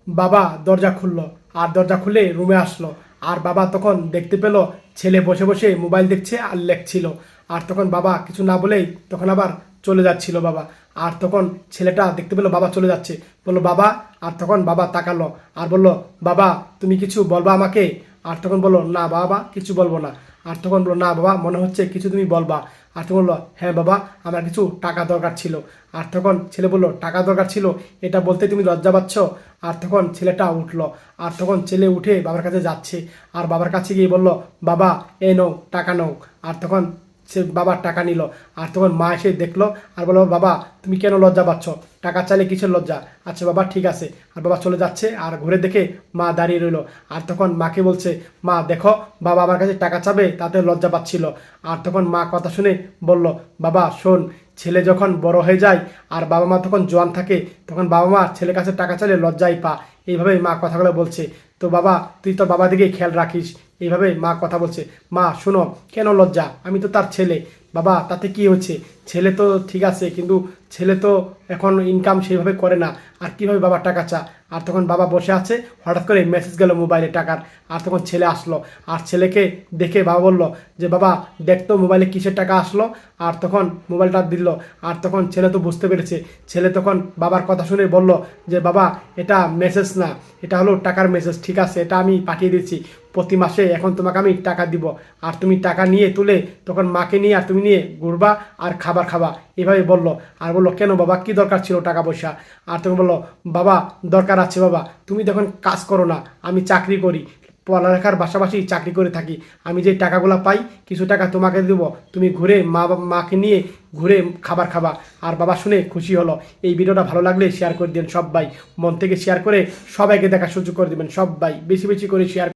বাবা দরজা খুললো, আর দরজা খুলে রুমে আসলো। আর বাবা তখন দেখতে পেল ছেলে বসে বসে মোবাইল দেখছে আর লেখছিল। আর তখন বাবা কিছু না বলেই তখন আবার চলে যাচ্ছিল বাবা। আর তখন ছেলেটা দেখতে পেলো বাবা চলে যাচ্ছে, বললো বাবা। আর তখন বাবা তাকালো আর বলল, বাবা তুমি কিছু বলবা আমাকে? আর তখন বললো, না বাবা কিছু বলবো না। আর তখন বললো, না বাবা মনে হচ্ছে কিছু তুমি বলবা। আর তখন বললো, হ্যাঁ বাবা আমার কিছু টাকা দরকার ছিল। আর তখন ছেলে বললো, টাকা দরকার ছিল, এটা বলতে তুমি লজ্জা পাচ্ছ? আর তখন ছেলেটা উঠলো। আর তখন ছেলে উঠে বাবার কাছে যাচ্ছে। আর বাবার কাছে গিয়ে বলল, বাবা এই নাও টাকা নাও। আর তখন সে বাবার টাকা নিল। আর তখন মা এসে দেখলো আর বললো, বাবা তুমি কেন লজ্জা পাচ্ছ? টাকা চাইলে কিসের লজ্জা? আচ্ছা বাবা ঠিক আছে। আর বাবা চলে যাচ্ছে। আর ঘুরে দেখে মা দাঁড়িয়ে রইলো। আর তখন মাকে বলছে, মা দেখো বাবা আমার কাছে টাকা চাবে তাতে লজ্জা পাচ্ছিল। আর তখন মা কথা শুনে বলল, বাবা শোন, ছেলে যখন বড় হয়ে যায় আর বাবা মা তখন জোয়ান থাকে, তখন বাবা মা ছেলের কাছে টাকা চাইলে লজ্জাই পা। এইভাবে মা কথাগুলো বলছে। তো বাবা তুই তোর বাবা দিকে খেয়াল রাখিস। এইভাবে মা কথা বলছে। মা শোনো, কেন লজ্জা? আমি তো তার ছেলে। বাবা তাতে কি হচ্ছে? ছেলে তো ঠিক আছে, কিন্তু ছেলে তো এখন ইনকাম সেইভাবে করে না। আর কিভাবে বাবা টাকা চা? আর তখন বাবা বসে আছে, হঠাৎ করে মেসেজ গেল মোবাইলে টাকার। আর তখন ছেলে আসলো। আর ছেলেকে দেখে বাবা বলল যে, বাবা দেখতো মোবাইলে কিসের টাকা আসলো। আর তখন মোবাইলটা দিল। আর তখন ছেলে তো বুঝতে পেরেছে। ছেলে তখন বাবার কথা শুনে বলল যে, বাবা এটা মেসেজ না, এটা হলো টাকার মেসেজ। ঠিক আছে, এটা আমি পাঠিয়ে দিচ্ছি। প্রতি মাসে এখন তোমাকে আমি টাকা দিব। আর তুমি টাকা নিয়ে তুলে তখন মাকে নিয়ে আর তুমি নিয়ে ঘুরবা আর খাবার খাবা। এভাবে বলল। আর বললো, কেন বাবা কি দরকার ছিল টাকা পয়সা? আর তুমি বললো, বাবা দরকার আছে বাবা, তুমি যখন কাজ করো না, আমি চাকরি করি, পড়ালেখার পাশাপাশি চাকরি করে থাকি। আমি যে টাকাগুলো পাই কিছু টাকা তোমাকে দেবো, তুমি ঘুরে মাকে নিয়ে ঘুরে খাবার খাবা। আর বাবা শুনে খুশি হলো। এই ভিডিওটা ভালো লাগলে শেয়ার করে দিন সবাই, মন থেকে শেয়ার করে সবাইকে দেখার সুযোগ করে দেবেন সবাই, বেশি বেশি করে শেয়ার।